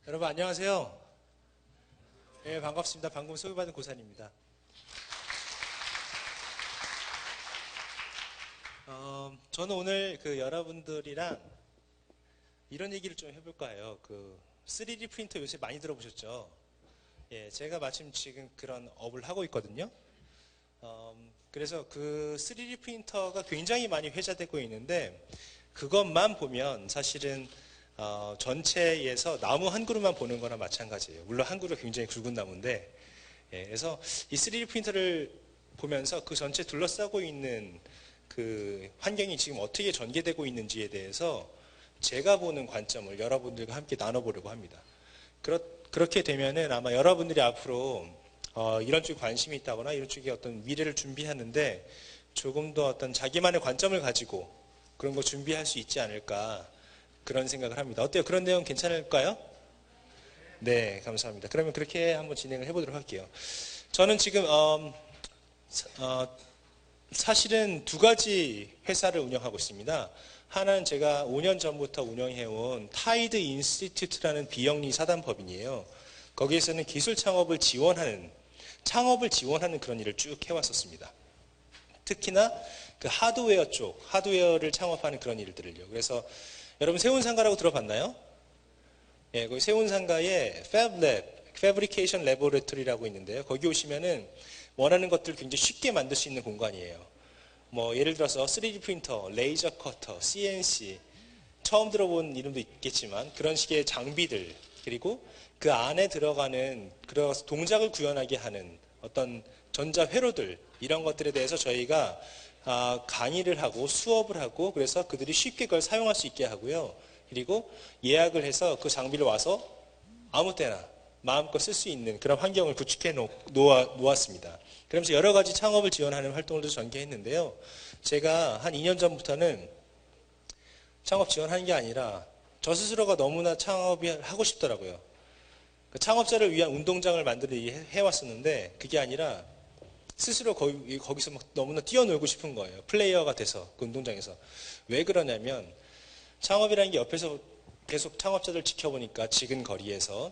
여러분 안녕하세요. 네, 반갑습니다. 방금 소개받은 고산입니다. 저는 오늘 여러분들이랑 이런 얘기를 좀 해볼까 해요. 3D 프린터 요새 많이 들어보셨죠? 예, 제가 마침 지금 그런 업을 하고 있거든요. 그래서 3D 프린터가 굉장히 많이 회자되고 있는데 그것만 보면 사실은 전체에서 나무 한 그루만 보는 거나 마찬가지예요. 물론 한 그루가 굉장히 굵은 나무인데, 예, 그래서 이 3D 프린터를 보면서 그 전체 둘러싸고 있는 그 환경이 지금 어떻게 전개되고 있는지에 대해서 제가 보는 관점을 여러분들과 함께 나눠보려고 합니다. 그렇게 되면은 아마 여러분들이 앞으로 이런 쪽에 관심이 있다거나 이런 쪽에 어떤 미래를 준비하는데 조금 더 어떤 자기만의 관점을 가지고 그런 거 준비할 수 있지 않을까 그런 생각을 합니다. 어때요? 그런 내용 괜찮을까요? 네, 감사합니다. 그러면 그렇게 한번 진행을 해보도록 할게요. 저는 지금 사실은 두 가지 회사를 운영하고 있습니다. 하나는 제가 5년 전부터 운영해온 타이드 인스티튜트라는 비영리 사단법인이에요. 거기에서는 기술 창업을 지원하는 그런 일을 쭉 해왔었습니다. 특히나 그 하드웨어 쪽, 하드웨어를 창업하는 그런 일들을요. 그래서 여러분 세운상가라고 들어봤나요? 예, 거기 세운상가에 Fabrication Laboratory라고 있는데요. 거기 오시면은 원하는 것들 굉장히 쉽게 만들 수 있는 공간이에요. 뭐 예를 들어서 3D 프린터, 레이저 커터, CNC 처음 들어본 이름도 있겠지만 그런 식의 장비들 그리고 그 안에 들어가는 그런 동작을 구현하게 하는 어떤 전자 회로들 이런 것들에 대해서 저희가 강의를 하고 수업을 하고 그래서 그들이 쉽게 그걸 사용할 수 있게 하고요. 그리고 예약을 해서 그 장비를 와서 아무 때나 마음껏 쓸 수 있는 그런 환경을 구축해 놓았습니다. 그러면서 여러 가지 창업을 지원하는 활동을 전개했는데요. 제가 한 2년 전부터는 창업 지원하는 게 아니라 저 스스로가 너무나 창업이 하고 싶더라고요. 그 창업자를 위한 운동장을 만들어 해왔었는데 그게 아니라 스스로 거기서 막 너무나 뛰어놀고 싶은 거예요. 플레이어가 돼서 그 운동장에서. 왜 그러냐면 창업이라는 게 옆에서 계속 창업자들 지켜보니까 지근 거리에서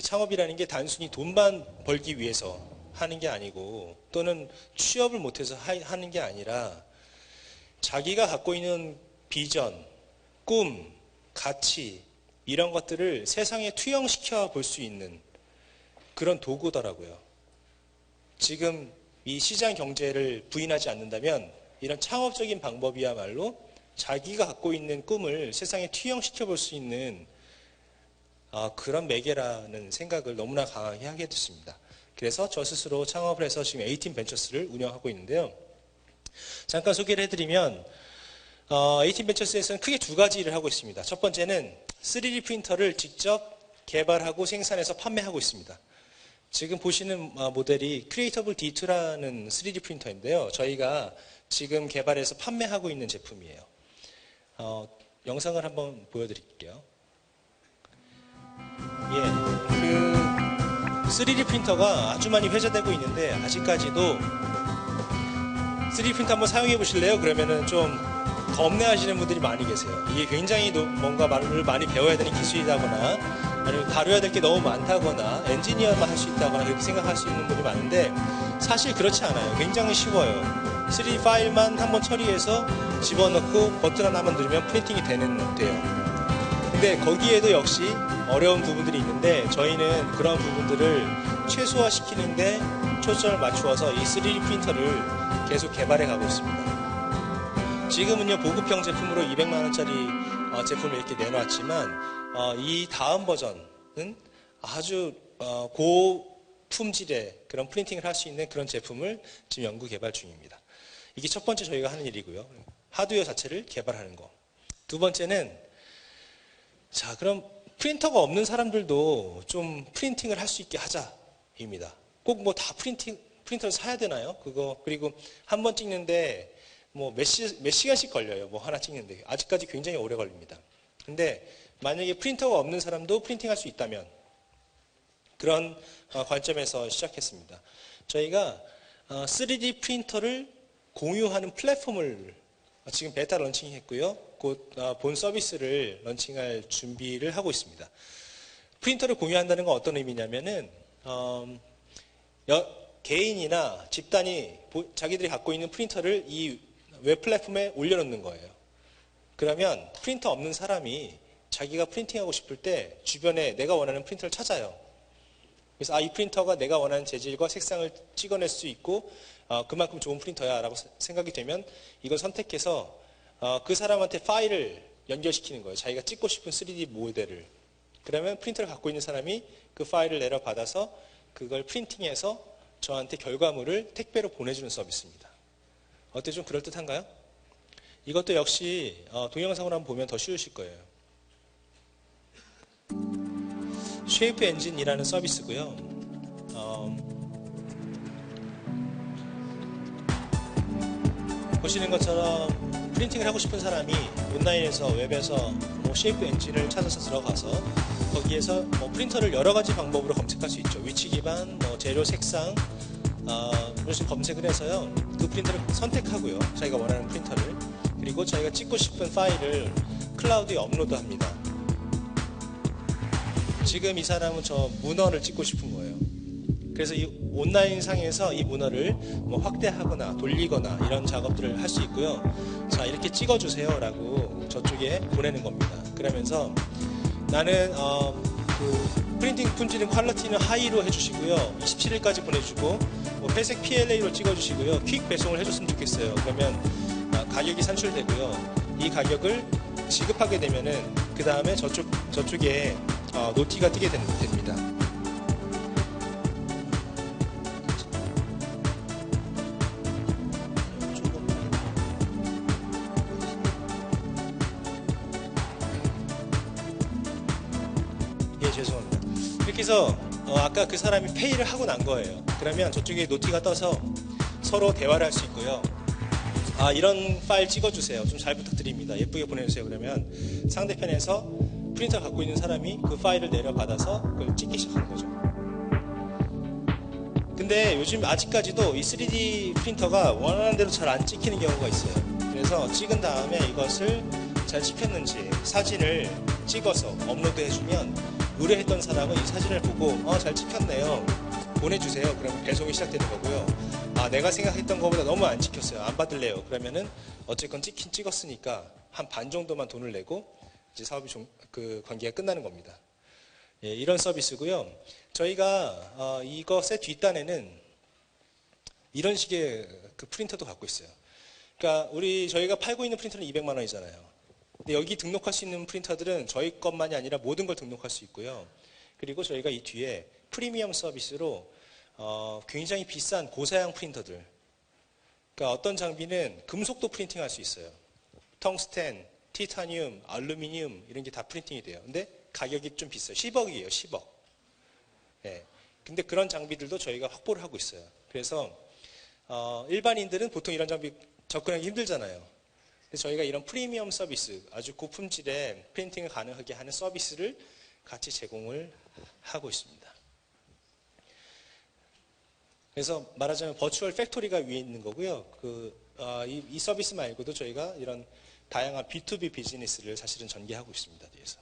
창업이라는 게 단순히 돈만 벌기 위해서 하는 게 아니고 또는 취업을 못해서 하는 게 아니라 자기가 갖고 있는 비전, 꿈, 가치 이런 것들을 세상에 투영시켜 볼 수 있는 그런 도구더라고요. 지금 이 시장 경제를 부인하지 않는다면 이런 창업적인 방법이야말로 자기가 갖고 있는 꿈을 세상에 투영시켜 볼 수 있는 그런 매개라는 생각을 너무나 강하게 하게 됐습니다. 그래서 저 스스로 창업을 해서 지금 18벤처스를 운영하고 있는데요. 잠깐 소개를 해드리면 18벤처스에서는 크게 두 가지 일을 하고 있습니다. 첫 번째는 3D 프린터를 직접 개발하고 생산해서 판매하고 있습니다. 지금 보시는 모델이 크리에이터블 D2라는 3D 프린터인데요. 저희가 지금 개발해서 판매하고 있는 제품이에요. 영상을 한번 보여드릴게요. 예, 3D 프린터가 아주 많이 회자되고 있는데 아직까지도 3D 프린터 한번 사용해 보실래요? 그러면은 좀 겁내하시는 분들이 많이 계세요. 이게 굉장히 뭔가 말을 많이 배워야 되는 기술이다거나 아니면 다뤄야 될 게 너무 많다거나 엔지니어만 할 수 있다거나 그렇게 생각할 수 있는 분들이 많은데 사실 그렇지 않아요. 굉장히 쉬워요. 3D 파일만 한번 처리해서 집어넣고 버튼 하나만 누르면 프린팅이 돼요. 근데 거기에도 역시 어려운 부분들이 있는데 저희는 그런 부분들을 최소화시키는데 초점을 맞추어서 이 3D 프린터를 계속 개발해 가고 있습니다. 지금은요 보급형 제품으로 200만 원짜리 제품을 이렇게 내놨지만 이 다음 버전은 아주 고품질의 그런 프린팅을 할 수 있는 그런 제품을 지금 연구 개발 중입니다. 이게 첫 번째 저희가 하는 일이고요. 하드웨어 자체를 개발하는 거. 두 번째는 자 그럼 프린터가 없는 사람들도 좀 프린팅을 할 수 있게 하자입니다. 꼭 뭐 다 프린터를 사야 되나요? 그리고 한 번 찍는데 뭐 몇 시간씩 걸려요. 뭐 하나 찍는데 아직까지 굉장히 오래 걸립니다. 근데 만약에 프린터가 없는 사람도 프린팅할 수 있다면 그런 관점에서 시작했습니다. 저희가 3D 프린터를 공유하는 플랫폼을 지금 베타 런칭했고요. 곧 본 서비스를 런칭할 준비를 하고 있습니다. 프린터를 공유한다는 건 어떤 의미냐면은 개인이나 집단이 자기들이 갖고 있는 프린터를 이 웹 플랫폼에 올려놓는 거예요. 그러면 프린터 없는 사람이 자기가 프린팅하고 싶을 때 주변에 내가 원하는 프린터를 찾아요. 그래서 이 프린터가 내가 원하는 재질과 색상을 찍어낼 수 있고 그만큼 좋은 프린터야 라고 생각이 되면 이걸 선택해서 그 사람한테 파일을 연결시키는 거예요. 자기가 찍고 싶은 3D 모델을. 그러면 프린터를 갖고 있는 사람이 그 파일을 내려받아서 그걸 프린팅해서 저한테 결과물을 택배로 보내주는 서비스입니다. 어때, 좀 그럴듯한가요? 이것도 역시 동영상으로 한번 보면 더 쉬우실 거예요. 쉐이프 엔진이라는 서비스고요. 보시는 것처럼 프린팅을 하고 싶은 사람이 온라인에서 웹에서 쉐이프 엔진을 찾아서 들어가서 거기에서 프린터를 여러 가지 방법으로 검색할 수 있죠. 위치 기반, 재료, 색상 이런 식으로 검색을 해서요. 그 프린터를 선택하고요. 자기가 원하는 프린터를. 그리고 자기가 찍고 싶은 파일을 클라우드에 업로드합니다. 지금 이 사람은 저 문어를 찍고 싶은 거예요. 그래서 이 온라인 상에서 이 문어를 확대하거나 돌리거나 이런 작업들을 할 수 있고요. 자, 이렇게 찍어주세요 라고 저쪽에 보내는 겁니다. 그러면서 나는 그 프린팅 품질은 퀄리티는 하이로 해주시고요. 27일까지 보내주고 회색 PLA로 찍어주시고요. 퀵 배송을 해줬으면 좋겠어요. 그러면 가격이 산출되고요. 이 가격을 지급하게 되면은 그 다음에 저쪽에 노티가 뜨게 됩니다. 예, 죄송합니다. 이렇게 해서 아까 그 사람이 페이를 하고 난 거예요. 그러면 저쪽에 노티가 떠서 서로 대화를 할 수 있고요. 이런 파일 찍어주세요. 좀 잘 부탁드립니다. 예쁘게 보내주세요. 그러면 상대편에서 프린터 갖고 있는 사람이 그 파일을 내려받아서 그걸 찍기 시작하는 거죠. 근데 요즘 아직까지도 이 3D 프린터가 원하는 대로 잘 안 찍히는 경우가 있어요. 그래서 찍은 다음에 이것을 잘 찍혔는지 사진을 찍어서 업로드 해주면 의뢰했던 사람은 이 사진을 보고 잘 찍혔네요. 보내주세요. 그러면 배송이 시작되는 거고요. 내가 생각했던 것보다 너무 안 찍혔어요. 안 받을래요. 그러면은 어쨌건 찍긴 찍었으니까 한 반 정도만 돈을 내고 이제 사업이 그 관계가 끝나는 겁니다. 예, 이런 서비스고요. 저희가 이것의 뒷단에는 이런 식의 그 프린터도 갖고 있어요. 그러니까 저희가 팔고 있는 프린터는 200만 원이잖아요. 근데 여기 등록할 수 있는 프린터들은 저희 것만이 아니라 모든 걸 등록할 수 있고요. 그리고 저희가 이 뒤에 프리미엄 서비스로 굉장히 비싼 고사양 프린터들. 그러니까 어떤 장비는 금속도 프린팅할 수 있어요. 텅스텐, 티타늄, 알루미늄 이런 게 다 프린팅이 돼요. 근데 가격이 좀 비싸요. 10억이에요. 10억. 네. 근데 그런 장비들도 저희가 확보를 하고 있어요. 그래서 일반인들은 보통 이런 장비 접근하기 힘들잖아요. 그래서 저희가 이런 프리미엄 서비스, 아주 고품질의 프린팅을 가능하게 하는 서비스를 같이 제공을 하고 있습니다. 그래서 말하자면 버추얼 팩토리가 위에 있는 거고요. 이 서비스 말고도 저희가 이런 다양한 B2B 비즈니스를 사실은 전개하고 있습니다. 뒤에서.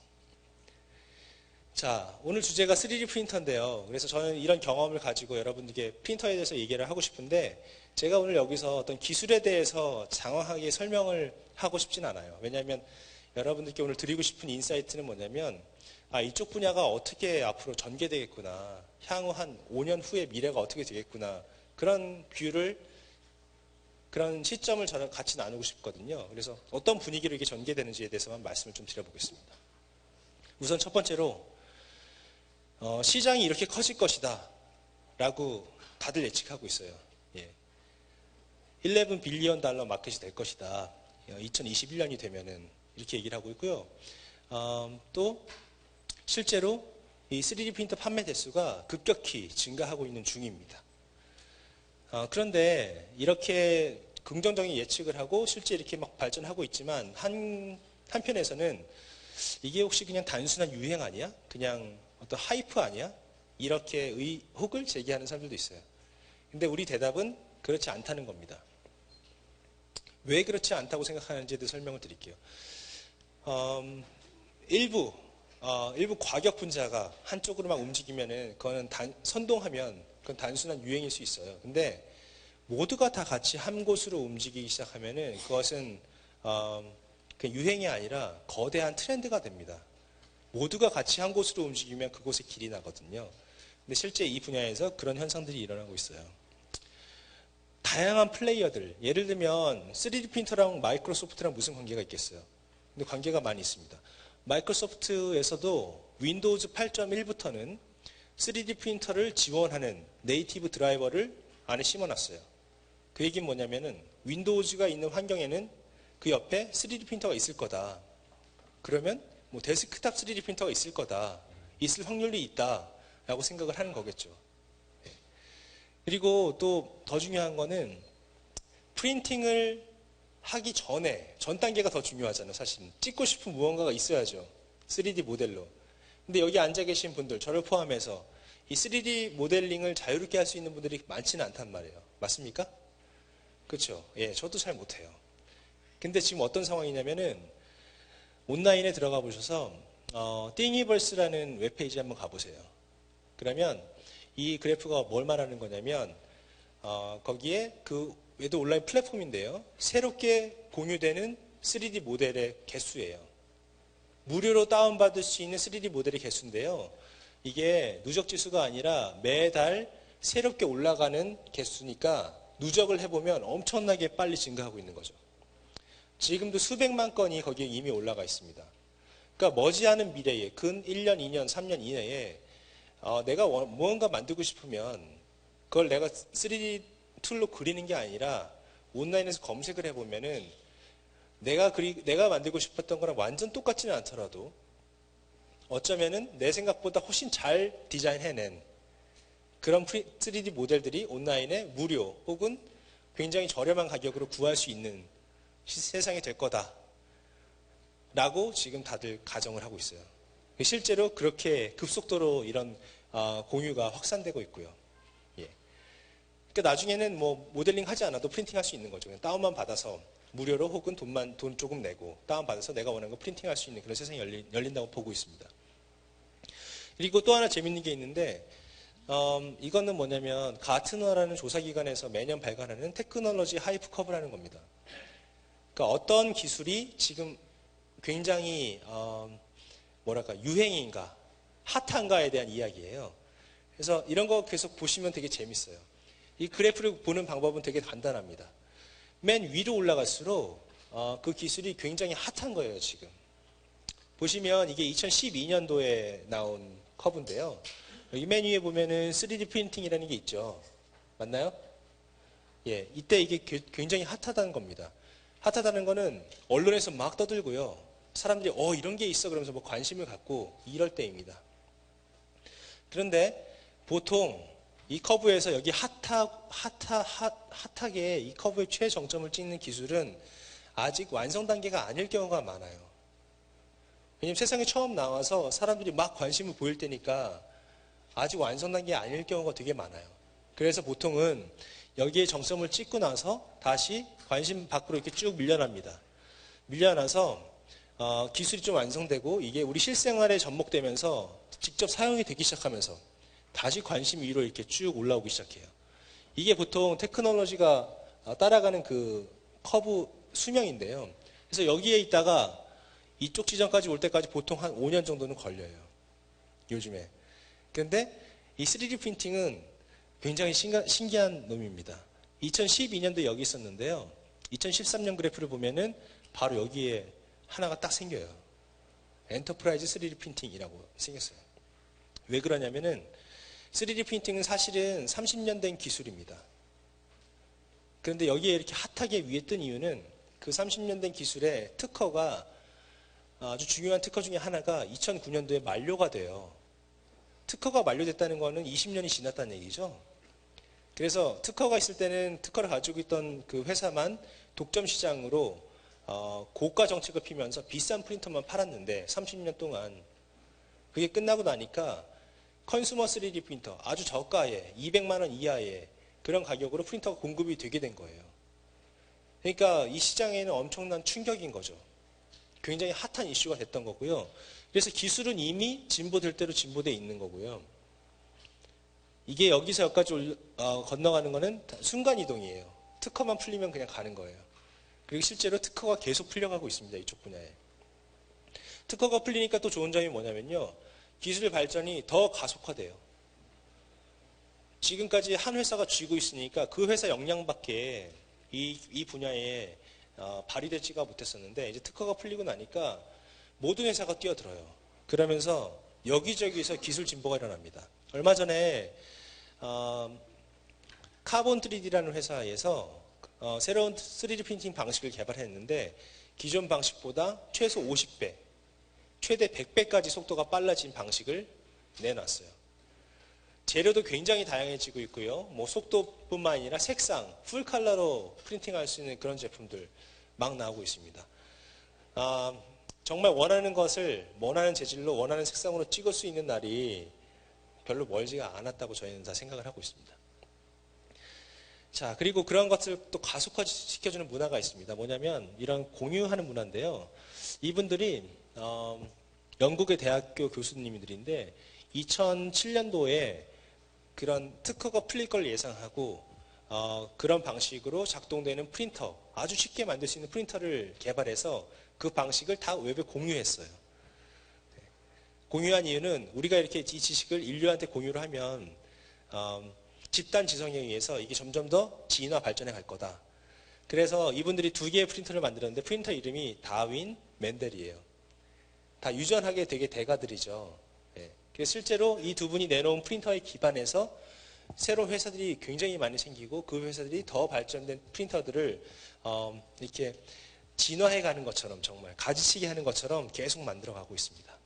자, 오늘 주제가 3D 프린터인데요. 그래서 저는 이런 경험을 가지고 여러분들께 프린터에 대해서 얘기를 하고 싶은데 제가 오늘 여기서 어떤 기술에 대해서 장황하게 설명을 하고 싶진 않아요. 왜냐하면 여러분들께 오늘 드리고 싶은 인사이트는 뭐냐면 이쪽 분야가 어떻게 앞으로 전개되겠구나. 향후 한 5년 후의 미래가 어떻게 되겠구나. 그런 그런 시점을 저는 같이 나누고 싶거든요. 그래서 어떤 분위기로 이게 전개되는지에 대해서만 말씀을 좀 드려보겠습니다. 우선 첫 번째로 시장이 이렇게 커질 것이다 라고 다들 예측하고 있어요. 11 빌리언 달러 마켓이 될 것이다. 2021년이 되면은 이렇게 얘기를 하고 있고요. 또 실제로 이 3D 프린터 판매 대수가 급격히 증가하고 있는 중입니다. 그런데 이렇게 긍정적인 예측을 하고 실제 이렇게 막 발전하고 있지만 한편에서는 이게 혹시 그냥 단순한 유행 아니야? 그냥 어떤 하이프 아니야? 이렇게 의혹을 제기하는 사람들도 있어요. 근데 우리 대답은 그렇지 않다는 겁니다. 왜 그렇지 않다고 생각하는지에 대해 설명을 드릴게요. 일부 일부 과격 분자가 한쪽으로 막 움직이면은 그거는 선동하면 그건 단순한 유행일 수 있어요. 근데 모두가 다 같이 한 곳으로 움직이기 시작하면은 그것은 그 유행이 아니라 거대한 트렌드가 됩니다. 모두가 같이 한 곳으로 움직이면 그곳에 길이 나거든요. 근데 실제 이 분야에서 그런 현상들이 일어나고 있어요. 다양한 플레이어들, 예를 들면 3D 프린터랑 마이크로소프트랑 무슨 관계가 있겠어요? 근데 관계가 많이 있습니다. 마이크로소프트에서도 윈도우즈 8.1부터는 3D 프린터를 지원하는 네이티브 드라이버를 안에 심어놨어요. 그 얘기는 뭐냐면은 윈도우즈가 있는 환경에는 그 옆에 3D 프린터가 있을 거다. 그러면 뭐 데스크탑 3D 프린터가 있을 거다. 있을 확률이 있다라고 생각을 하는 거겠죠. 그리고 또 더 중요한 거는 프린팅을 하기 전 단계가 더 중요하잖아요. 사실 찍고 싶은 무언가가 있어야죠. 3D 모델로. 근데 여기 앉아 계신 분들, 저를 포함해서 이 3D 모델링을 자유롭게 할 수 있는 분들이 많지는 않단 말이에요. 맞습니까? 그렇죠. 예, 저도 잘 못해요. 근데 지금 어떤 상황이냐면은 온라인에 들어가 보셔서 띵이버스라는 웹페이지 한번 가보세요. 그러면 이 그래프가 뭘 말하는 거냐면 거기에 그 얘도 온라인 플랫폼인데요. 새롭게 공유되는 3D 모델의 개수예요. 무료로 다운받을 수 있는 3D 모델의 개수인데요. 이게 누적 지수가 아니라 매달 새롭게 올라가는 개수니까 누적을 해보면 엄청나게 빨리 증가하고 있는 거죠. 지금도 수백만 건이 거기에 이미 올라가 있습니다. 그러니까 머지않은 미래에 근 1년, 2년, 3년 이내에 내가 무언가 만들고 싶으면 그걸 내가 3D 툴로 그리는 게 아니라 온라인에서 검색을 해보면은 내가 만들고 싶었던 거랑 완전 똑같지는 않더라도 어쩌면은 내 생각보다 훨씬 잘 디자인해낸 그런 3D 모델들이 온라인에 무료 혹은 굉장히 저렴한 가격으로 구할 수 있는 세상이 될 거다 라고 지금 다들 가정을 하고 있어요. 실제로 그렇게 급속도로 이런 공유가 확산되고 있고요. 예. 그러니까 나중에는 뭐 모델링 하지 않아도 프린팅 할 수 있는 거죠. 그냥 다운만 받아서 무료로 혹은 돈 조금 내고 다운받아서 내가 원하는 거 프린팅 할 수 있는 그런 세상이 열린다고 보고 있습니다. 그리고 또 하나 재밌는 게 있는데 이거는 뭐냐면 가트너라는 조사기관에서 매년 발간하는 테크놀로지 하이프 커브라는 겁니다. 그러니까 어떤 기술이 지금 굉장히 유행인가 핫한가에 대한 이야기예요. 그래서 이런 거 계속 보시면 되게 재밌어요. 이 그래프를 보는 방법은 되게 간단합니다. 맨 위로 올라갈수록 그 기술이 굉장히 핫한 거예요, 지금. 보시면 이게 2012년도에 나온 커브인데요. 여기 맨 위에 보면은 3D 프린팅이라는 게 있죠. 맞나요? 예, 이때 이게 굉장히 핫하다는 겁니다. 핫하다는 거는 언론에서 막 떠들고요. 사람들이 이런 게 있어 그러면서 뭐 관심을 갖고 이럴 때입니다. 그런데 보통 이 커브에서 여기 핫하게 이 커브의 최정점을 찍는 기술은 아직 완성 단계가 아닐 경우가 많아요. 왜냐면 세상에 처음 나와서 사람들이 막 관심을 보일 때니까 아직 완성 단계 아닐 경우가 되게 많아요. 그래서 보통은 여기에 정점을 찍고 나서 다시 관심 밖으로 이렇게 쭉 밀려납니다. 밀려나서 기술이 좀 완성되고 이게 우리 실생활에 접목되면서 직접 사용이 되기 시작하면서 다시 관심 위로 이렇게 쭉 올라오기 시작해요. 이게 보통 테크놀로지가 따라가는 그 커브 수명인데요. 그래서 여기에 있다가 이쪽 지점까지 올 때까지 보통 한 5년 정도는 걸려요. 요즘에. 그런데 이 3D 프린팅은 굉장히 신기한 놈입니다. 2012년도에 여기 있었는데요. 2013년 그래프를 보면은 바로 여기에 하나가 딱 생겨요. 엔터프라이즈 3D 프린팅이라고 생겼어요. 왜 그러냐면은 3D 프린팅은 사실은 30년 된 기술입니다. 그런데 여기에 이렇게 핫하게 위에 뜬 이유는 그 30년 된 기술의 특허가 아주 중요한 특허 중에 하나가 2009년도에 만료가 돼요. 특허가 만료됐다는 거는 20년이 지났다는 얘기죠. 그래서 특허가 있을 때는 특허를 가지고 있던 그 회사만 독점 시장으로 고가 정책을 피면서 비싼 프린터만 팔았는데 30년 동안 그게 끝나고 나니까 컨슈머 3D 프린터 아주 저가에 200만 원 이하의 그런 가격으로 프린터가 공급이 되게 된 거예요. 그러니까 이 시장에는 엄청난 충격인 거죠. 굉장히 핫한 이슈가 됐던 거고요. 그래서 기술은 이미 진보될 대로 진보되어 있는 거고요. 이게 여기서 여기까지 건너가는 거는 순간이동이에요. 특허만 풀리면 그냥 가는 거예요. 그리고 실제로 특허가 계속 풀려가고 있습니다. 이쪽 분야에. 특허가 풀리니까 또 좋은 점이 뭐냐면요. 기술 발전이 더 가속화돼요. 지금까지 한 회사가 쥐고 있으니까 그 회사 역량밖에 이 분야에 발휘되지가 못했었는데 이제 특허가 풀리고 나니까 모든 회사가 뛰어들어요. 그러면서 여기저기서 기술 진보가 일어납니다. 얼마 전에 카본 3D라는 회사에서 새로운 3D 프린팅 방식을 개발했는데 기존 방식보다 최소 50배, 최대 100배까지 속도가 빨라진 방식을 내놨어요. 재료도 굉장히 다양해지고 있고요. 뭐 속도뿐만 아니라 색상, 풀 컬러로 프린팅할 수 있는 그런 제품들 막 나오고 있습니다. 정말 원하는 것을 원하는 재질로 원하는 색상으로 찍을 수 있는 날이 별로 멀지가 않았다고 저희는 다 생각을 하고 있습니다. 자, 그리고 그런 것을 또 가속화시켜주는 문화가 있습니다. 뭐냐면 이런 공유하는 문화인데요. 이분들이 영국의 대학교 교수님들인데 2007년도에 그런 특허가 풀릴 걸 예상하고 그런 방식으로 작동되는 프린터, 아주 쉽게 만들 수 있는 프린터를 개발해서 그 방식을 다 웹에 공유했어요. 공유한 이유는 우리가 이렇게 이 지식을 인류한테 공유를 하면 집단 지성에 의해서 이게 점점 더 진화 발전해 갈 거다. 그래서 이분들이 두 개의 프린터를 만들었는데 프린터 이름이 다윈, 맨델이에요. 다 유전학의 되게 대가들이죠. 그래서 실제로 이 두 분이 내놓은 프린터에 기반해서 새로운 회사들이 굉장히 많이 생기고 그 회사들이 더 발전된 프린터들을 이렇게 진화해 가는 것처럼 정말 가지치기 하는 것처럼 계속 만들어 가고 있습니다.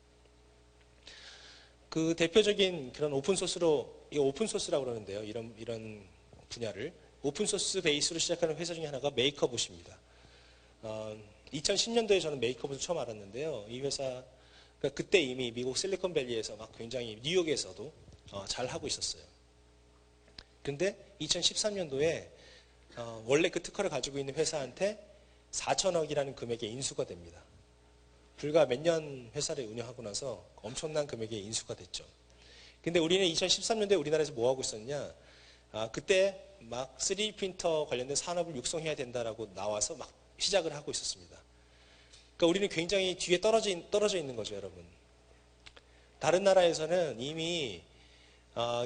그 대표적인 그런 오픈소스로, 이 오픈소스라고 그러는데요. 이런 분야를. 오픈소스 베이스로 시작하는 회사 중에 하나가 메이커봇입니다. 2010년도에 저는 메이커봇을 처음 알았는데요. 이 회사, 그러니까 그때 이미 미국 실리콘밸리에서 막 굉장히 뉴욕에서도 잘 하고 있었어요. 근데 2013년도에 원래 그 특허를 가지고 있는 회사한테 4천억이라는 금액의 인수가 됩니다. 불과 몇 년 회사를 운영하고 나서 엄청난 금액의 인수가 됐죠. 근데 우리는 2013년도에 우리나라에서 뭐 하고 있었냐? 그때 막 3D 프린터 관련된 산업을 육성해야 된다라고 나와서 막 시작을 하고 있었습니다. 그러니까 우리는 굉장히 뒤에 떨어져 있는 거죠, 여러분. 다른 나라에서는 이미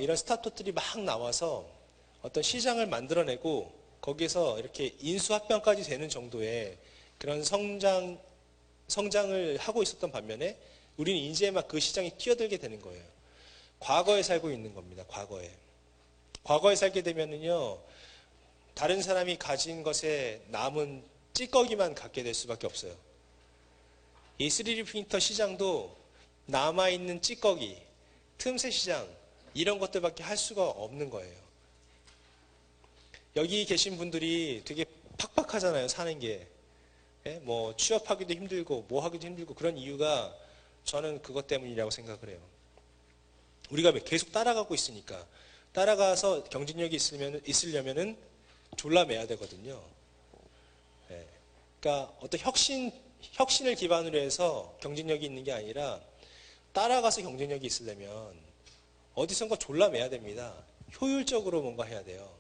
이런 스타트업들이 막 나와서 어떤 시장을 만들어내고 거기에서 이렇게 인수합병까지 되는 정도의 그런 성장을 하고 있었던 반면에 우리는 이제 막 그 시장에 뛰어들게 되는 거예요. 과거에 살고 있는 겁니다. 과거에 살게 되면은요, 다른 사람이 가진 것에 남은 찌꺼기만 갖게 될 수밖에 없어요. 이 3D 프린터 시장도 남아있는 찌꺼기, 틈새 시장, 이런 것들밖에 할 수가 없는 거예요. 여기 계신 분들이 되게 팍팍하잖아요, 사는 게. 뭐 취업하기도 힘들고 뭐 하기도 힘들고 그런 이유가 저는 그것 때문이라고 생각을 해요. 우리가 계속 따라가고 있으니까 따라가서 경쟁력이 있으려면은 졸라매야 되거든요. 그러니까 어떤 혁신을 기반으로 해서 경쟁력이 있는 게 아니라 따라가서 경쟁력이 있으려면 어디선가 졸라매야 됩니다. 효율적으로 뭔가 해야 돼요.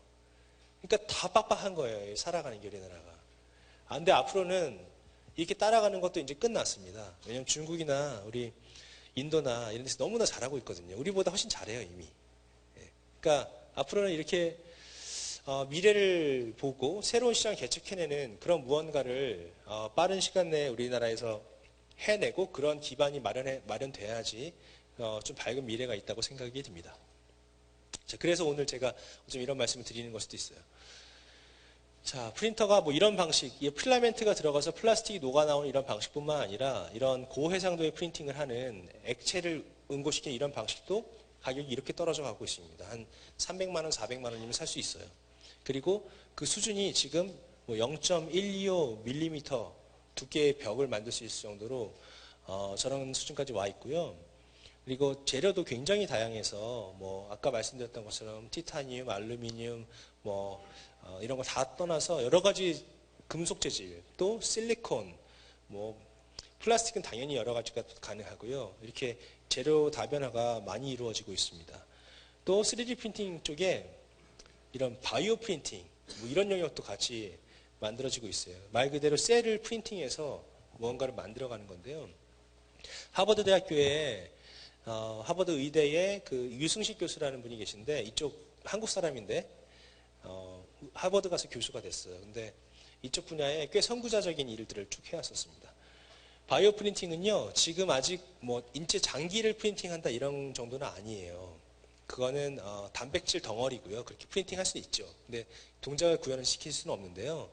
그러니까 다 빡빡한 거예요. 살아가는 게 우리나라가. 근데 앞으로는 이렇게 따라가는 것도 이제 끝났습니다. 왜냐하면 중국이나 우리 인도나 이런 데서 너무나 잘하고 있거든요. 우리보다 훨씬 잘해요, 이미. 그러니까 앞으로는 이렇게 미래를 보고 새로운 시장을 개척해내는 그런 무언가를 빠른 시간 내에 우리나라에서 해내고 그런 기반이 마련돼야지 좀 밝은 미래가 있다고 생각이 듭니다. 자, 그래서 오늘 제가 좀 이런 말씀을 드리는 걸 수도 있어요. 자, 프린터가 뭐 이런 방식, 이 필라멘트가 들어가서 플라스틱이 녹아나오는 이런 방식뿐만 아니라 이런 고해상도의 프린팅을 하는 액체를 응고시키는 이런 방식도 가격이 이렇게 떨어져 가고 있습니다. 한 300만 원, 400만 원이면 살 수 있어요. 그리고 그 수준이 지금 뭐 0.125mm 두께의 벽을 만들 수 있을 정도로 저런 수준까지 와 있고요. 그리고 재료도 굉장히 다양해서 뭐 아까 말씀드렸던 것처럼 티타늄, 알루미늄, 뭐 이런 거 다 떠나서 여러 가지 금속 재질, 또 실리콘, 뭐 플라스틱은 당연히 여러 가지가 가능하고요. 이렇게 재료 다변화가 많이 이루어지고 있습니다. 또 3D 프린팅 쪽에 이런 바이오 프린팅 뭐 이런 영역도 같이 만들어지고 있어요. 말 그대로 셀을 프린팅해서 무언가를 만들어가는 건데요. 하버드 대학교에 하버드 의대에 그 유승식 교수라는 분이 계신데 이쪽 한국 사람인데 하버드 가서 교수가 됐어요. 근데 이쪽 분야에 꽤 선구자적인 일들을 쭉 해왔었습니다. 바이오 프린팅은요, 지금 아직 뭐 인체 장기를 프린팅한다 이런 정도는 아니에요. 그거는 단백질 덩어리고요. 그렇게 프린팅할 수 있죠. 근데 동작을 구현을 시킬 수는 없는데요.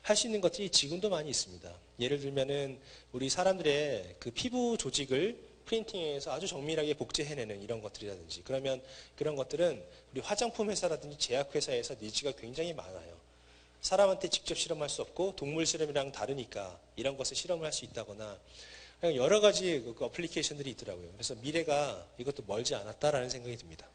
할 수 있는 것들이 지금도 많이 있습니다. 예를 들면은 우리 사람들의 그 피부 조직을 프린팅해서 아주 정밀하게 복제해내는 이런 것들이라든지, 그러면 그런 것들은 우리 화장품 회사라든지 제약 회사에서 니즈가 굉장히 많아요. 사람한테 직접 실험할 수 없고 동물 실험이랑 다르니까 이런 것을 실험을 할 수 있다거나 여러 가지 그 어플리케이션들이 있더라고요. 그래서 미래가 이것도 멀지 않았다라는 생각이 듭니다.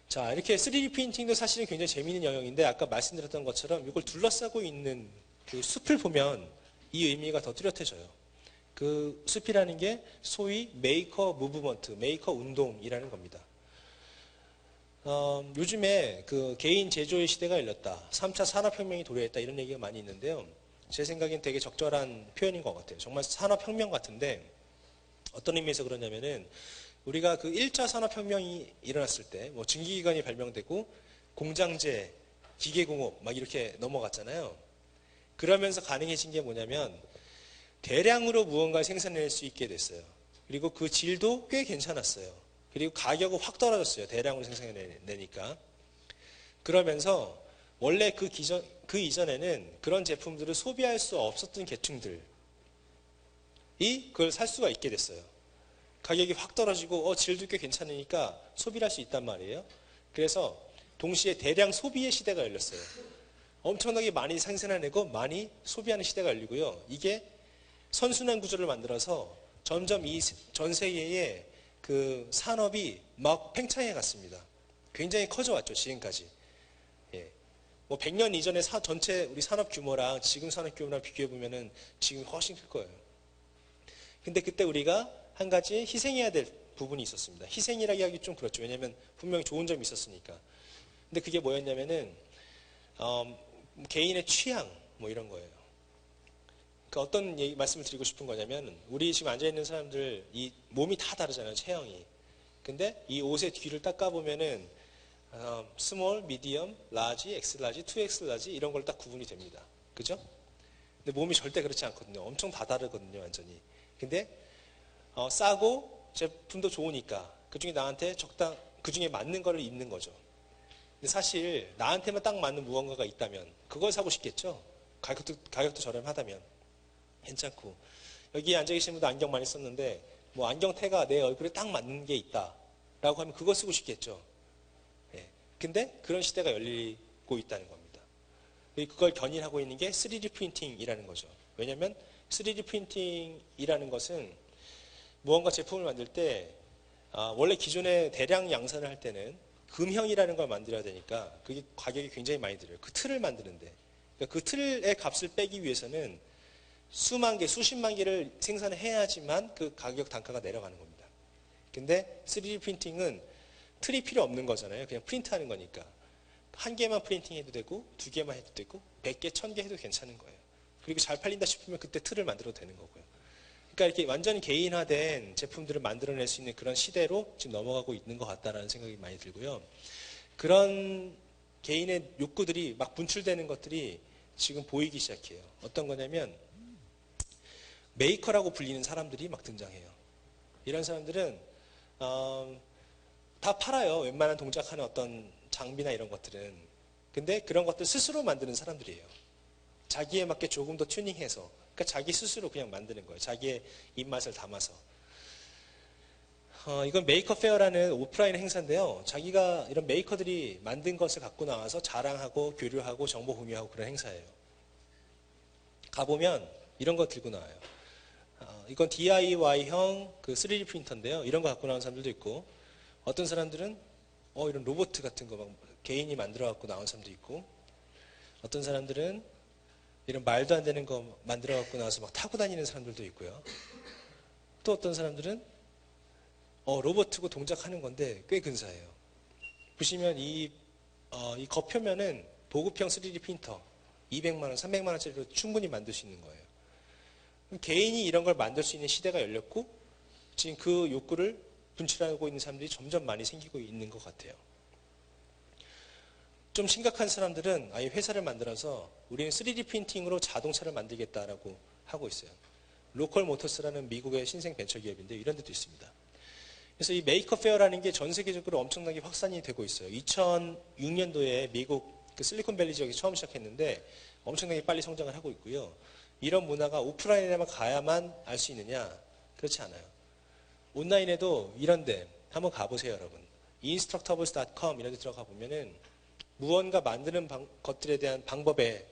자, 이렇게 3D 프린팅도 사실은 굉장히 재미있는 영역인데 아까 말씀드렸던 것처럼 이걸 둘러싸고 있는 그 숲을 보면 이 의미가 더 뚜렷해져요. 그 숲이라는 게 소위 메이커 무브먼트, 메이커 운동이라는 겁니다. 요즘에 그 개인 제조의 시대가 열렸다. 3차 산업혁명이 도래했다. 이런 얘기가 많이 있는데요. 제 생각엔 되게 적절한 표현인 것 같아요. 정말 산업혁명 같은데 어떤 의미에서 그러냐면은 우리가 그 1차 산업혁명이 일어났을 때 뭐 증기기관이 발명되고 공장제, 기계공업 막 이렇게 넘어갔잖아요. 그러면서 가능해진 게 뭐냐면 대량으로 무언가를 생산해낼 수 있게 됐어요. 그리고 그 질도 꽤 괜찮았어요. 그리고 가격은 확 떨어졌어요. 대량으로 생산해내니까. 그러면서 원래 그 이전에는 그런 제품들을 소비할 수 없었던 계층들이 그걸 살 수가 있게 됐어요. 가격이 확 떨어지고 질도 꽤 괜찮으니까 소비를 할 수 있단 말이에요. 그래서 동시에 대량 소비의 시대가 열렸어요. 엄청나게 많이 생산해내고 많이 소비하는 시대가 열리고요. 이게 선순환 구조를 만들어서 점점 이 전 세계의 그 산업이 막 팽창해 갔습니다. 굉장히 커져왔죠, 지금까지. 예. 뭐 100년 이전의 전체 우리 산업 규모랑 지금 산업 규모랑 비교해 보면은 지금 훨씬 클 거예요. 근데 그때 우리가 한 가지 희생해야 될 부분이 있었습니다. 희생이라기 하기 좀 그렇죠. 왜냐하면 분명히 좋은 점이 있었으니까. 근데 그게 뭐였냐면은 개인의 취향 뭐 이런 거예요. 그러니까 어떤 말씀을 드리고 싶은 거냐면 우리 지금 앉아있는 사람들 이 몸이 다 다르잖아요. 체형이. 근데 이 옷의 뒤를 닦아보면은 스몰, 미디엄, 라지, 엑스라지, 2X라지 이런 걸 딱 구분이 됩니다. 그죠? 근데 몸이 절대 그렇지 않거든요. 엄청 다 다르거든요. 완전히. 근데 싸고 제품도 좋으니까 그중에 나한테 그중에 맞는 거를 입는 거죠. 근데 사실 나한테만 딱 맞는 무언가가 있다면 그걸 사고 싶겠죠. 가격도 저렴하다면 괜찮고 여기 앉아 계신 분도 안경 많이 썼는데 뭐 안경테가 내 얼굴에 딱 맞는 게 있다라고 하면 그거 쓰고 싶겠죠. 예. 근데 그런 시대가 열리고 있다는 겁니다. 그걸 견인하고 있는 게 3D 프린팅이라는 거죠. 왜냐하면 3D 프린팅이라는 것은 무언가 제품을 만들 때 원래 기존에 대량 양산을 할 때는 금형이라는 걸 만들어야 되니까 그게 가격이 굉장히 많이 들어요. 그 틀을 만드는데 그러니까 그 틀의 값을 빼기 위해서는 수만 개, 수십만 개를 생산해야지만 그 가격 단가가 내려가는 겁니다. 근데 3D 프린팅은 틀이 필요 없는 거잖아요. 그냥 프린트하는 거니까. 한 개만 프린팅해도 되고 두 개만 해도 되고 100개, 1000개 해도 괜찮은 거예요. 그리고 잘 팔린다 싶으면 그때 틀을 만들어도 되는 거고요. 그러니까 이렇게 완전히 개인화된 제품들을 만들어낼 수 있는 그런 시대로 지금 넘어가고 있는 것 같다라는 생각이 많이 들고요. 그런 개인의 욕구들이 막 분출되는 것들이 지금 보이기 시작해요. 어떤 거냐면 메이커라고 불리는 사람들이 막 등장해요. 이런 사람들은 다 팔아요. 웬만한 동작하는 어떤 장비나 이런 것들은. 근데 그런 것들 스스로 만드는 사람들이에요. 자기에 맞게 조금 더 튜닝해서. 그러니까 자기 스스로 그냥 만드는 거예요. 자기의 입맛을 담아서. 이건 메이커 페어라는 오프라인 행사인데요. 자기가 이런 메이커들이 만든 것을 갖고 나와서 자랑하고 교류하고 정보 공유하고 그런 행사예요. 가보면 이런 거 들고 나와요. 이건 DIY형 그 3D 프린터인데요. 이런 거 갖고 나온 사람들도 있고 어떤 사람들은 이런 로봇 같은 거 막 개인이 만들어 갖고 나온 사람도 있고 어떤 사람들은 이런 말도 안 되는 거 만들어 갖고 나와서 막 타고 다니는 사람들도 있고요. 또 어떤 사람들은 로봇이고 동작하는 건데 꽤 근사해요. 보시면 이 겉표면은 보급형 3D 프린터 200만 원, 300만 원짜리로 충분히 만들 수 있는 거예요. 개인이 이런 걸 만들 수 있는 시대가 열렸고 지금 그 욕구를 분출하고 있는 사람들이 점점 많이 생기고 있는 것 같아요. 좀 심각한 사람들은 아예 회사를 만들어서 우리는 3D 프린팅으로 자동차를 만들겠다라고 하고 있어요. 로컬 모터스라는 미국의 신생 벤처 기업인데 이런 데도 있습니다. 그래서 이 메이커 페어라는 게 전 세계적으로 엄청나게 확산이 되고 있어요. 2006년도에 미국 그 실리콘밸리 지역에 처음 시작했는데 엄청나게 빨리 성장을 하고 있고요. 이런 문화가 오프라인에만 가야만 알 수 있느냐? 그렇지 않아요. 온라인에도 이런데 한번 가보세요, 여러분. instructables.com 이런 데 들어가 보면은 무언가 만드는 것들에 대한 방법에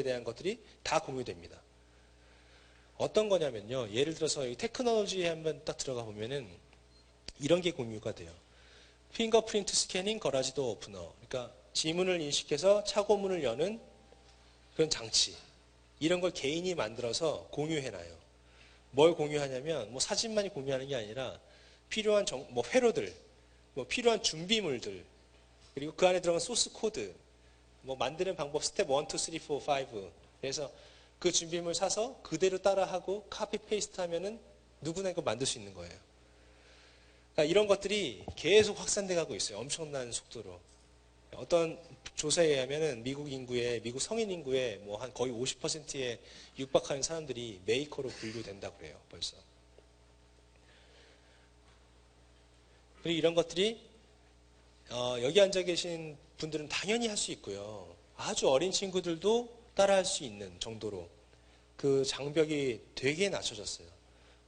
대한 것들이 다 공유됩니다. 어떤 거냐면요. 예를 들어서 테크놀로지에 한번 딱 들어가 보면은 이런 게 공유가 돼요. 핑거프린트 스캐닝 거라지 도어 오프너. 그러니까 지문을 인식해서 차고문을 여는 그런 장치. 이런 걸 개인이 만들어서 공유해놔요. 뭘 공유하냐면 뭐 사진만이 공유하는 게 아니라 필요한 회로들, 뭐 필요한 준비물들, 그리고 그 안에 들어간 소스 코드, 뭐 만드는 방법 스텝 1, 2, 3, 4, 5. 그래서 그 준비물 사서 그대로 따라하고 카피 페이스트 하면은 누구나 이거 만들 수 있는 거예요. 그러니까 이런 것들이 계속 확산돼 가고 있어요. 엄청난 속도로. 어떤 조사에 의하면은 미국 성인 인구의 뭐 한 거의 50%에 육박하는 사람들이 메이커로 분류된다고 그래요. 벌써. 그리고 이런 것들이 여기 앉아 계신 분들은 당연히 할 수 있고요. 아주 어린 친구들도 따라할 수 있는 정도로 그 장벽이 되게 낮춰졌어요.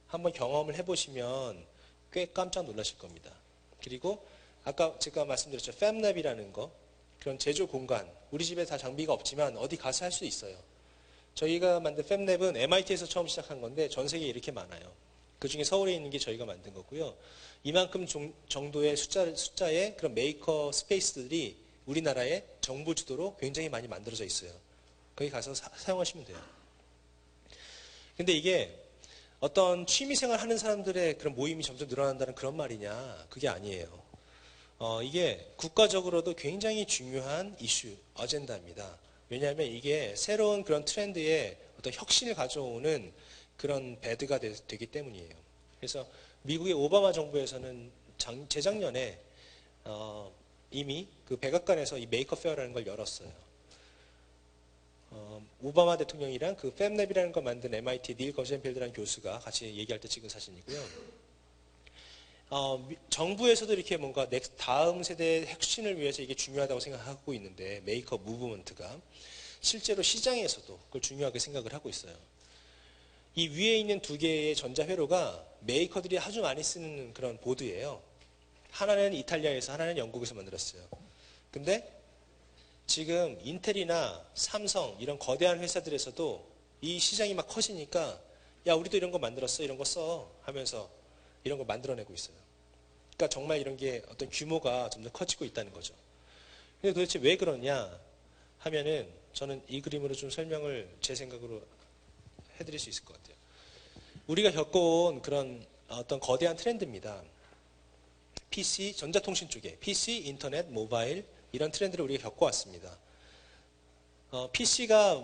한번 경험을 해보시면 꽤 깜짝 놀라실 겁니다. 그리고 아까 제가 말씀드렸죠. 팹랩이라는 거, 그런 제조 공간, 우리 집에 다 장비가 없지만 어디 가서 할 수 있어요. 저희가 만든 팹랩은 MIT에서 처음 시작한 건데 전 세계에 이렇게 많아요. 그 중에 서울에 있는 게 저희가 만든 거고요. 이만큼 정도의 숫자의 그런 메이커 스페이스들이 우리나라의 정부 주도로 굉장히 많이 만들어져 있어요. 거기 가서 사용하시면 돼요. 근데 이게 어떤 취미생활 하는 사람들의 그런 모임이 점점 늘어난다는 그런 말이냐? 그게 아니에요. 이게 국가적으로도 굉장히 중요한 이슈, 어젠다입니다. 왜냐하면 이게 새로운 그런 트렌드에 어떤 혁신을 가져오는 그런 배드가 되기 때문이에요. 그래서 미국의 오바마 정부에서는 재작년에 이미 그 백악관에서 이 메이커 페어라는 걸 열었어요. 오바마 대통령이랑 그 팹랩이라는 걸 만든 MIT 닐 거젠필드라는 교수가 같이 얘기할 때 찍은 사진이고요. 정부에서도 이렇게 뭔가 다음 세대의 혁신을 위해서 이게 중요하다고 생각하고 있는데 메이커 무브먼트가 실제로 시장에서도 그걸 중요하게 생각을 하고 있어요. 이 위에 있는 두 개의 전자회로가 메이커들이 아주 많이 쓰는 그런 보드예요. 하나는 이탈리아에서 하나는 영국에서 만들었어요. 근데 지금 인텔이나 삼성 이런 거대한 회사들에서도 이 시장이 막 커지니까 야 우리도 이런 거 만들었어 이런 거 써 하면서 이런 거 만들어내고 있어요. 그러니까 정말 이런 게 어떤 규모가 점점 커지고 있다는 거죠. 근데 도대체 왜 그러냐 하면은 저는 이 그림으로 좀 설명을 제 생각으로 해드릴 수 있을 것 같아요. 우리가 겪어온 그런 어떤 거대한 트렌드입니다. PC, 전자통신 쪽에 PC, 인터넷, 모바일 이런 트렌드를 우리가 겪어왔습니다. PC가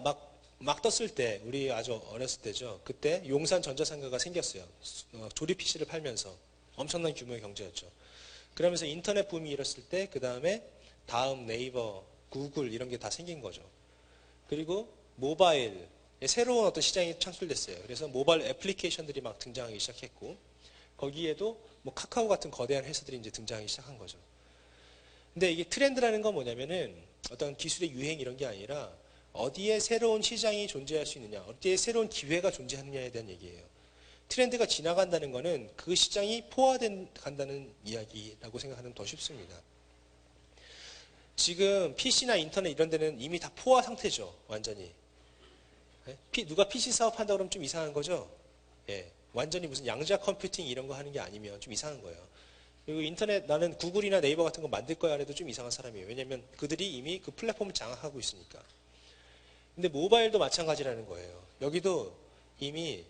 막 떴을 때 우리 아주 어렸을 때죠. 그때 용산 전자상가가 생겼어요. 조립 PC를 팔면서 엄청난 규모의 경제였죠. 그러면서 인터넷 붐이 일었을 때 그 다음에 다음 네이버, 구글 이런 게 다 생긴 거죠. 그리고 모바일 새로운 어떤 시장이 창출됐어요. 그래서 모바일 애플리케이션들이 막 등장하기 시작했고 거기에도 뭐 카카오 같은 거대한 회사들이 이제 등장하기 시작한 거죠. 근데 이게 트렌드라는 건 뭐냐면은 어떤 기술의 유행 이런 게 아니라 어디에 새로운 시장이 존재할 수 있느냐, 어디에 새로운 기회가 존재하느냐에 대한 얘기예요. 트렌드가 지나간다는 거는 그 시장이 포화된다는 이야기라고 생각하면 더 쉽습니다. 지금 PC나 인터넷 이런 데는 이미 다 포화 상태죠. 완전히. 누가 PC 사업한다 그러면 좀 이상한 거죠. 예, 완전히 무슨 양자 컴퓨팅 이런 거 하는 게 아니면 좀 이상한 거예요. 그리고 인터넷 나는 구글이나 네이버 같은 거 만들 거야 해도 좀 이상한 사람이에요. 왜냐하면 그들이 이미 그 플랫폼을 장악하고 있으니까. 근데 모바일도 마찬가지라는 거예요. 여기도 이미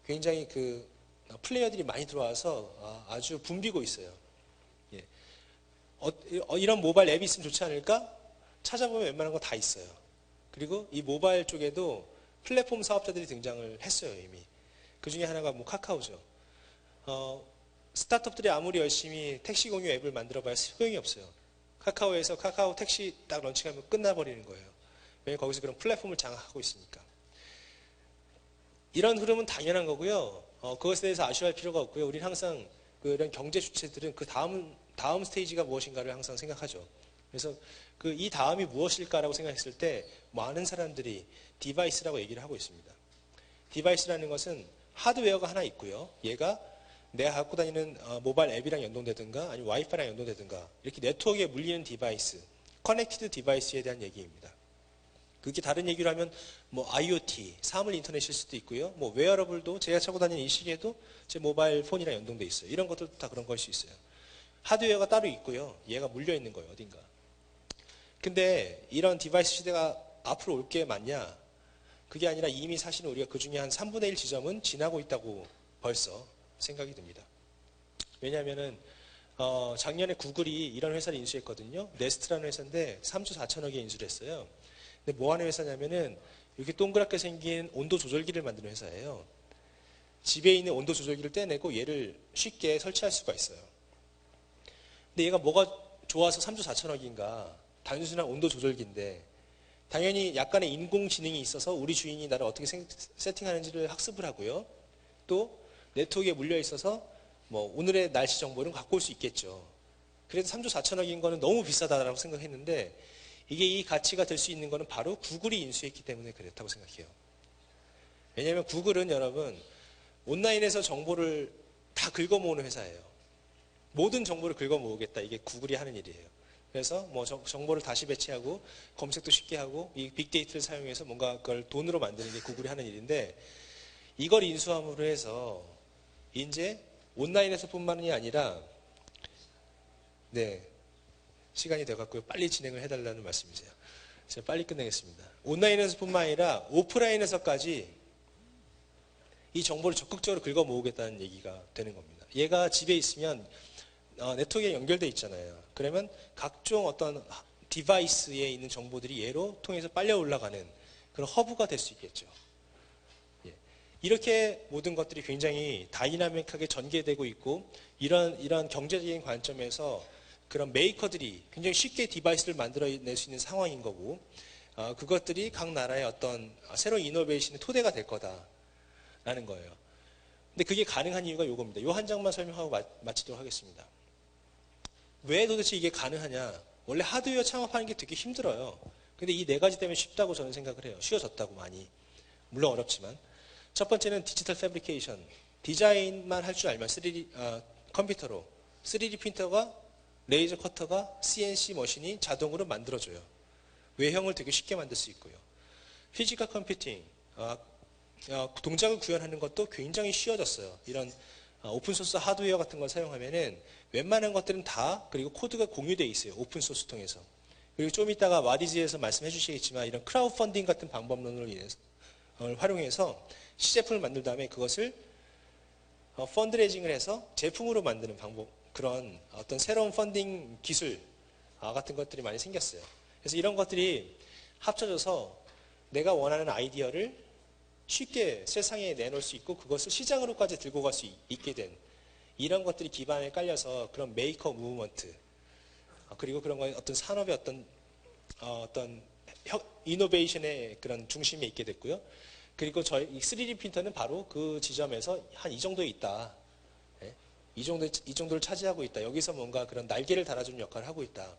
굉장히 그 플레이어들이 많이 들어와서 아주 붐비고 있어요. 예. 이런 모바일 앱이 있으면 좋지 않을까? 찾아보면 웬만한 거 다 있어요. 그리고 이 모바일 쪽에도 플랫폼 사업자들이 등장을 했어요, 이미. 그 중에 하나가 뭐 카카오죠. 스타트업들이 아무리 열심히 택시 공유 앱을 만들어봐야 소용이 없어요. 카카오에서 카카오 택시 딱 런칭하면 끝나버리는 거예요. 왜냐면 거기서 그런 플랫폼을 장악하고 있으니까. 이런 흐름은 당연한 거고요. 그것에 대해서 아쉬워할 필요가 없고요. 우리는 항상 그런 경제 주체들은 그 다음 스테이지가 무엇인가를 항상 생각하죠. 그래서 그 이 다음이 무엇일까라고 생각했을 때 많은 사람들이 디바이스라고 얘기를 하고 있습니다. 디바이스라는 것은 하드웨어가 하나 있고요. 얘가 내가 갖고 다니는 모바일 앱이랑 연동되든가 아니면 와이파이랑 연동되든가 이렇게 네트워크에 물리는 디바이스, 커넥티드 디바이스에 대한 얘기입니다. 그게 다른 얘기로 하면 뭐 IoT, 사물 인터넷일 수도 있고요. 뭐 웨어러블도 제가 차고 다니는 이 시계도 제 모바일 폰이랑 연동돼 있어요. 이런 것들도 다 그런 걸 수 있어요. 하드웨어가 따로 있고요. 얘가 물려 있는 거예요. 어딘가. 근데 이런 디바이스 시대가 앞으로 올 게 맞냐? 그게 아니라 이미 사실은 우리가 그 중에 한 3분의 1 지점은 지나고 있다고 벌써 생각이 듭니다. 왜냐하면은 작년에 구글이 이런 회사를 인수했거든요. 네스트라는 회사인데 3조 4천억에 인수를 했어요. 근데 뭐 하는 회사냐면은 이렇게 동그랗게 생긴 온도 조절기를 만드는 회사예요. 집에 있는 온도 조절기를 떼내고 얘를 쉽게 설치할 수가 있어요. 근데 얘가 뭐가 좋아서 3조 4천억인가? 단순한 온도 조절기인데 당연히 약간의 인공지능이 있어서 우리 주인이 나를 어떻게 세팅하는지를 학습을 하고요. 또 네트워크에 물려 있어서 뭐 오늘의 날씨 정보를 갖고 올 수 있겠죠. 그래서 3조 4천억인 거는 너무 비싸다라고 생각했는데 이게 이 가치가 될 수 있는 거는 바로 구글이 인수했기 때문에 그렇다고 생각해요. 왜냐하면 구글은 여러분 온라인에서 정보를 다 긁어 모으는 회사예요. 모든 정보를 긁어 모으겠다. 이게 구글이 하는 일이에요. 그래서 뭐 정보를 다시 배치하고 검색도 쉽게 하고 이 빅데이터를 사용해서 뭔가 그걸 돈으로 만드는 게 구글이 하는 일인데 이걸 인수함으로 해서 이제 온라인에서뿐만이 아니라 네 시간이 돼갖고요 빨리 진행을 해달라는 말씀이세요. 제가 빨리 끝내겠습니다. 온라인에서뿐만 아니라 오프라인에서까지 이 정보를 적극적으로 긁어 모으겠다는 얘기가 되는 겁니다. 얘가 집에 있으면 네트워크에 연결돼 있잖아요. 그러면 각종 어떤 디바이스에 있는 정보들이 얘로 통해서 빨려 올라가는 그런 허브가 될 수 있겠죠. 예. 이렇게 모든 것들이 굉장히 다이나믹하게 전개되고 있고 이런 경제적인 관점에서 그런 메이커들이 굉장히 쉽게 디바이스를 만들어낼 수 있는 상황인 거고 그것들이 각 나라의 어떤 새로운 이노베이션의 토대가 될 거다라는 거예요. 근데 그게 가능한 이유가 요겁니다. 요 한 장만 설명하고 마치도록 하겠습니다. 왜 도대체 이게 가능하냐? 원래 하드웨어 창업하는 게 되게 힘들어요. 근데 이 네 가지 때문에 쉽다고 저는 생각을 해요. 쉬워졌다고 많이. 물론 어렵지만. 첫 번째는 디지털 패브리케이션. 디자인만 할 줄 알면 컴퓨터로 3D 프린터가 레이저 커터가 CNC 머신이 자동으로 만들어줘요. 외형을 되게 쉽게 만들 수 있고요. 피지컬 컴퓨팅. 동작을 구현하는 것도 굉장히 쉬워졌어요. 이런 오픈소스 하드웨어 같은 걸 사용하면은 웬만한 것들은 다 그리고 코드가 공유되어 있어요. 오픈소스 통해서. 그리고 좀 이따가 와디즈에서 말씀해 주시겠지만 이런 크라우드 펀딩 같은 방법론을 활용해서 시제품을 만든 다음에 그것을 펀드레이징을 해서 제품으로 만드는 방법 그런 어떤 새로운 펀딩 기술 같은 것들이 많이 생겼어요. 그래서 이런 것들이 합쳐져서 내가 원하는 아이디어를 쉽게 세상에 내놓을 수 있고 그것을 시장으로까지 들고 갈 수 있게 된 이런 것들이 기반에 깔려서 그런 메이커 무브먼트 그리고 그런 건 어떤 산업의 어떤 이노베이션의 그런 중심에 있게 됐고요. 그리고 저희 3D 프린터는 바로 그 지점에서 한 이 정도에 있다. 이 정도를 차지하고 있다. 여기서 뭔가 그런 날개를 달아주는 역할을 하고 있다.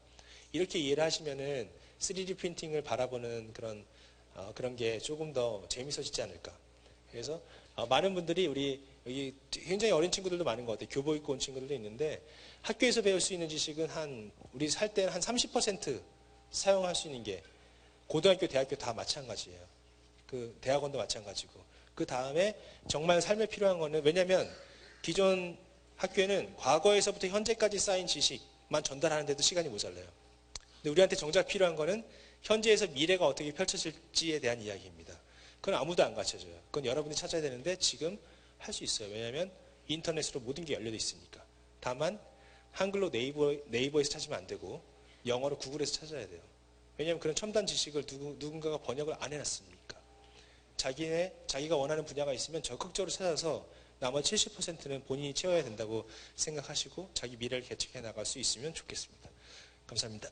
이렇게 이해를 하시면은 3D 프린팅을 바라보는 그런 게 조금 더 재밌어지지 않을까. 그래서 많은 분들이 우리 여기 굉장히 어린 친구들도 많은 것 같아요. 교복 입고 온 친구들도 있는데 학교에서 배울 수 있는 지식은 우리 살 때는 한 30% 사용할 수 있는 게 고등학교, 대학교 다 마찬가지예요. 그 대학원도 마찬가지고. 그 다음에 정말 삶에 필요한 거는 왜냐하면 기존 학교에는 과거에서부터 현재까지 쌓인 지식만 전달하는데도 시간이 모자라요. 근데 우리한테 정작 필요한 거는 현재에서 미래가 어떻게 펼쳐질지에 대한 이야기입니다. 그건 아무도 안 가르쳐줘요. 그건 여러분이 찾아야 되는데 지금 할 수 있어요. 왜냐하면 인터넷으로 모든 게 열려져 있으니까. 다만 한글로 네이버에서 찾으면 안 되고 영어로 구글에서 찾아야 돼요. 왜냐하면 그런 첨단 지식을 누군가가 번역을 안 해놨으니까. 자기가 원하는 분야가 있으면 적극적으로 찾아서 나머지 70%는 본인이 채워야 된다고 생각하시고 자기 미래를 개척해 나갈 수 있으면 좋겠습니다. 감사합니다.